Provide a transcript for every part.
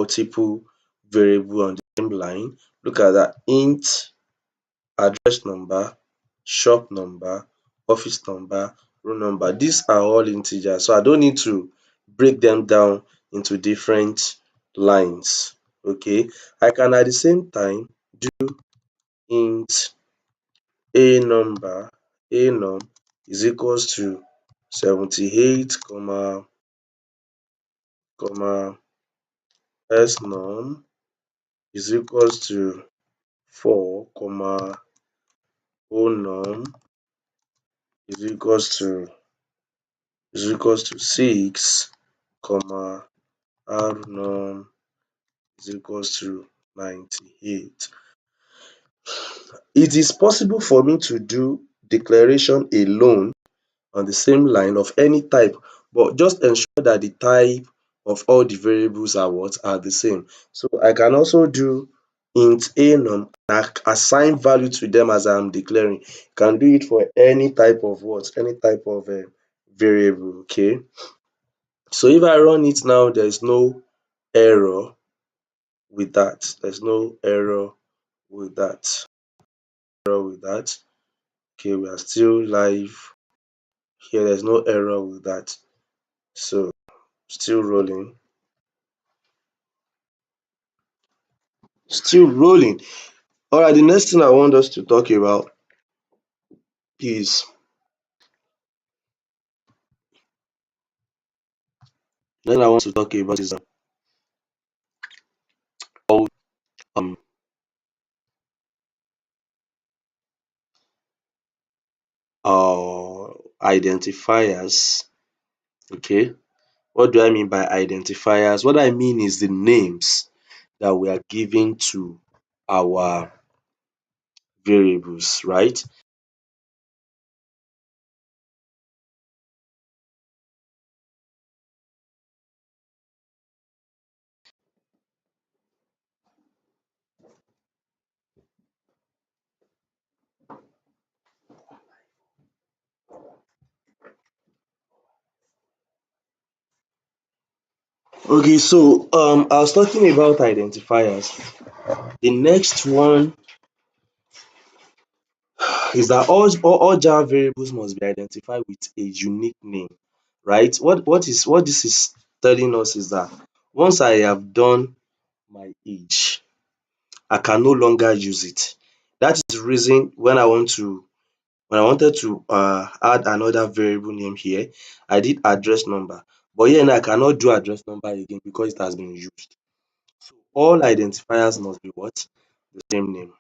multiple variable on the same line. Look at that. Int address number, shop number, office number, room number. These are all integers, so I don't need to break them down into different lines. Okay, I can at the same time do int a number, a num is equals to 78, s num is equals to 4, o num is equals to 6, r num is equals to 98. It is possible for me to do declaration alone on the same line of any type, but just ensure that the type of all the variables are the same. So I can also do int a num and assign value to them as I am declaring. You can do it for any type of any type of variable. Okay, so if I run it now, there is no error with that. There's no error with that. Okay, we are still live here. There's no error with that. So still rolling. Still rolling. Alright, the next thing I want us to talk about is how um identifiers. Okay, what do I mean by identifiers? What I mean is the names that we are giving to our variables, right? Okay, so I was talking about identifiers. The next one is that all Java variables must be identified with a unique name, right? What this is telling us is that once I have done my age, I can no longer use it. That is the reason when I wanted to add another variable name here, I did address number. But here now I cannot do address number again because it has been used. So all identifiers must be what? The same name.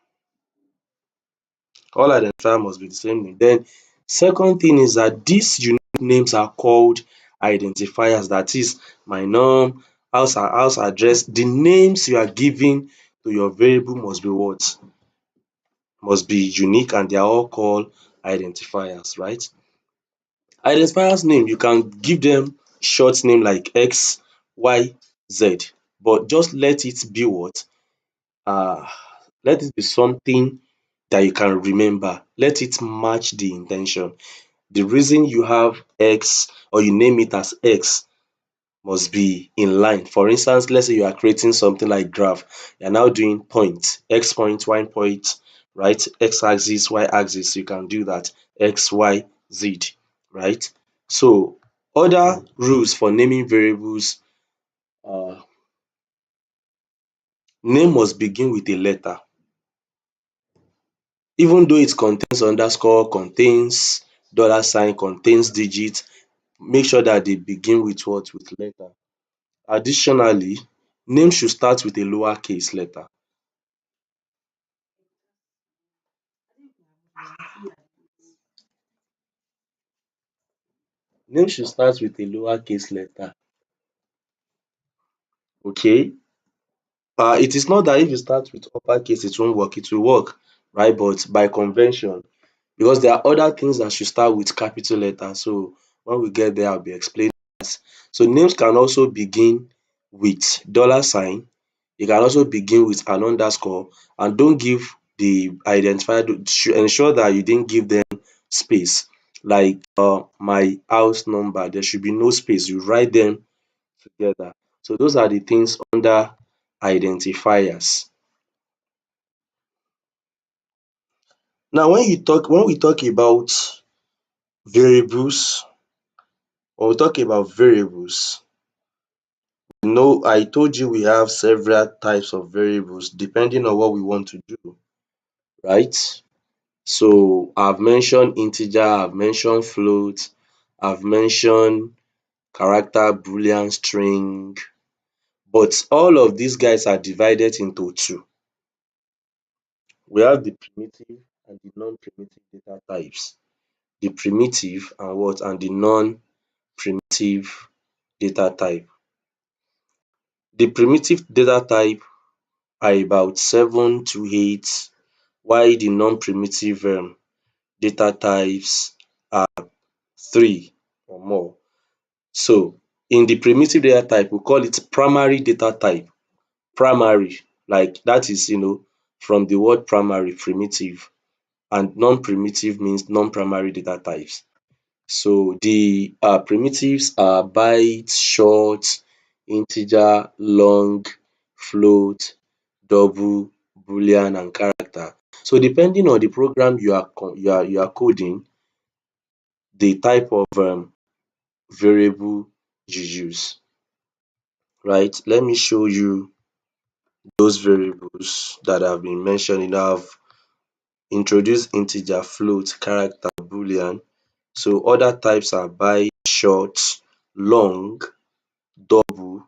All identifiers must be the same name. Then second thing is that these unique names are called identifiers. That is my name, house address. The names you are giving to your variable must be what? Must be unique, and they are all called identifiers, right? Identifiers name, you can give them short name like X, Y, Z, but just let it be what? Let it be something that you can remember. Let it match the intention. The reason you have X or you name it as X must be in line. For instance, let's say you are creating something like graph. You are now doing point, X point, Y point, right? X axis, Y axis. You can do that. X, Y, Z, right? So other rules for naming variables, name must begin with a letter. Even though it contains underscore, contains dollar sign, contains digit, make sure that they begin with what? With letter. Additionally, name should start with a lowercase letter. Name should start with a lowercase letter. Okay. It is not that if you start with uppercase it won't work. It will work, right? But by convention, because there are other things that should start with capital letter. So when we get there, I'll be explaining that. So names can also begin with dollar sign. It can also begin with an underscore, and don't give the identifier. Should ensure that you didn't give them space. Like my house number, there should be no space. You write them together. So those are the things under identifiers. Now when we talk about variables, when we talk about variables, I told you we have several types of variables depending on what we want to do, right? So I've mentioned integer, I've mentioned float, I've mentioned character, boolean, string, but all of these guys are divided into two. We have the primitive and the non-primitive data types. The primitive and what? And the non-primitive data type. The primitive data type are about 7 to 8, while the non-primitive data types are 3 or more. So in the primitive data type, we call it primary data type. Primary, like that is, from the word primary, primitive, and non-primitive means non-primary data types. So the primitives are byte, short, integer, long, float, double, boolean, and character. So depending on the program you are coding, the type of variable you use, right? Let me show you those variables that have been mentioned. I've introduced integer, float, character, boolean. So other types are byte, short, long, double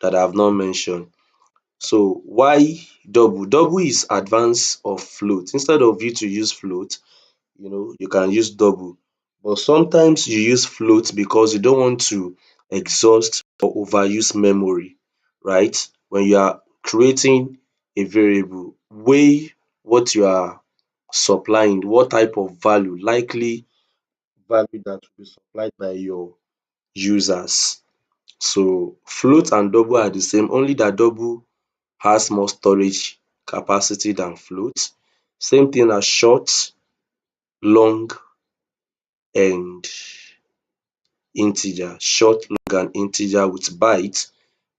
that I have not mentioned. So why double? Double is advance of float. Instead of you to use float, you can use double. But sometimes you use float because you don't want to exhaust or overuse memory, right? When you are creating a variable, weigh what you are supplying, what type of value, likely value that will be supplied by your users. So float and double are the same, only that double has more storage capacity than float. Same thing as short, long, and integer. Short, long, and integer with byte,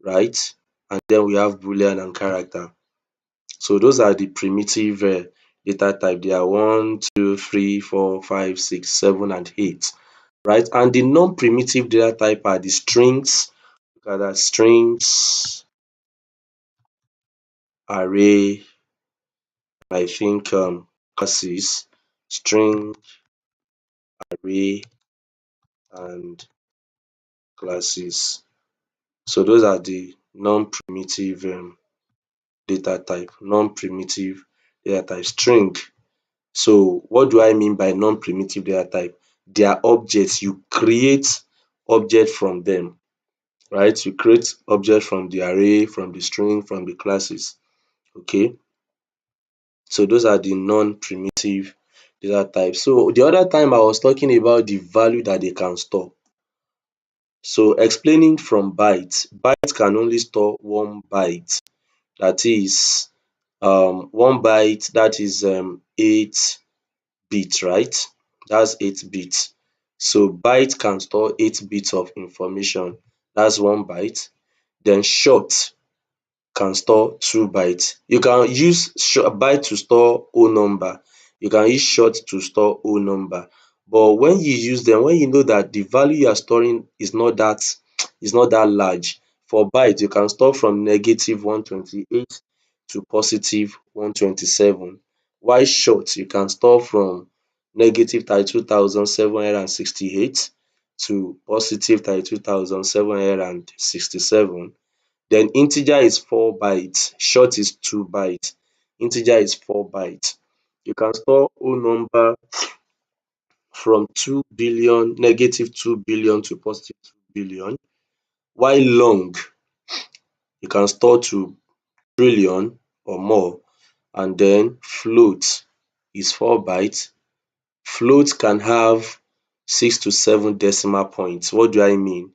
right? And then we have boolean and character. So those are the primitive data type. They are 1, 2, 3, 4, 5, 6, 7, and 8, right? And the non-primitive data type are the strings. Look at that, strings, array, I think classes, string, array, and classes. So those are the non-primitive data type. Non-primitive data type. String. So what do I mean by non-primitive data type? They are objects. You create object from them, right? You create object from the array, from the string, from the classes. Okay. So those are the non-primitive data types. So the other time I was talking about the value that they can store. So explaining from byte, byte can only store 1 byte. That is 1 byte, that is 8 bits, right? That's 8 bits. So byte can store 8 bits of information. That's 1 byte. Then short can store 2 bytes. You can use byte to store whole number. You can use short to store whole number. But when you use them, when you know that the value you are storing is not that large, for byte you can store from -128 to +127. While short you can store from -32,768 to +32,767. Then integer is 4 bytes, short is 2 bytes, integer is 4 bytes. You can store whole number from 2 billion, -2 billion to +2 billion, while long you can store to trillion or more. And then float is 4 bytes. Float can have 6 to 7 decimal points. What do I mean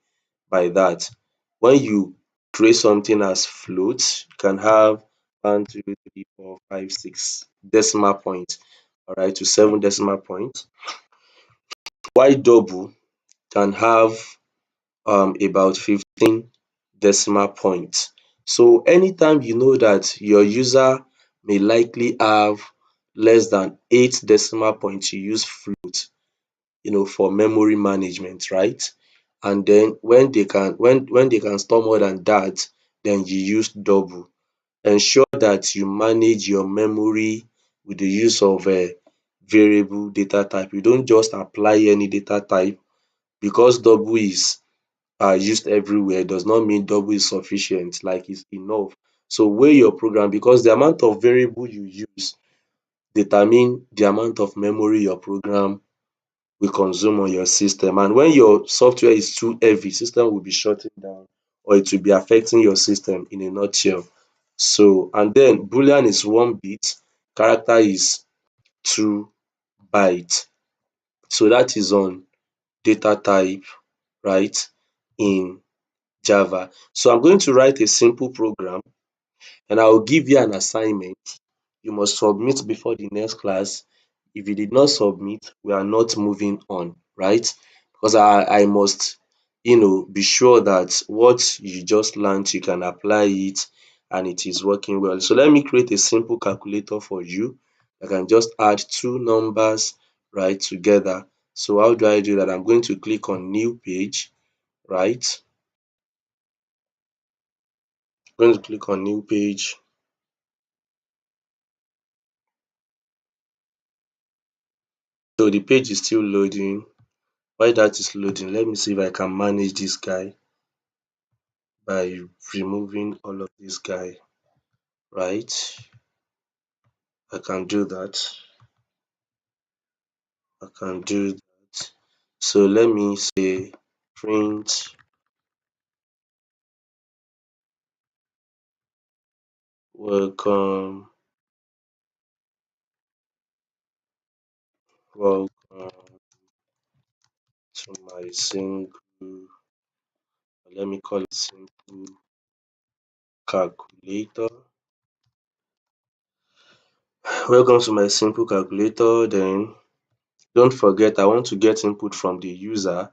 by that? When you create something as float, you can have 1, 2, 3, 4, 5, 6 decimal points, alright, to 7 decimal points. While double can have about 15 decimal points. So anytime you know that your user may likely have less than 8 decimal points, you use float, for memory management, right? And then when they can store more than that, then you use double. Ensure that you manage your memory with the use of variable data type. You don't just apply any data type. Because double is used everywhere does not mean double is sufficient, like it's enough. So weigh your program, because the amount of variable you use determine the amount of memory your program will consume on your system. And when your software is too heavy, system will be shutting down, or it will be affecting your system in a nutshell. So, and then boolean is 1 bit, character is 2 byte. So that is on data type, right, in Java. So I'm going to write a simple program, and I will give you an assignment. You must submit before the next class. If you did not submit, we are not moving on, right? Because I must, be sure that what you just learned, you can apply it and it is working well. So let me create a simple calculator for you. I can just add two numbers right together. So how do I do that? I'm going to click on new page, right? I'm going to click on new page. So the page is still loading. While that is loading, let me see if I can manage this guy by removing all of this guy, right? I can do that. I can do that. So let me say print welcome, welcome to my simple, let me call it simple calculator. Welcome to my simple calculator. Then don't forget, I want to get input from the user.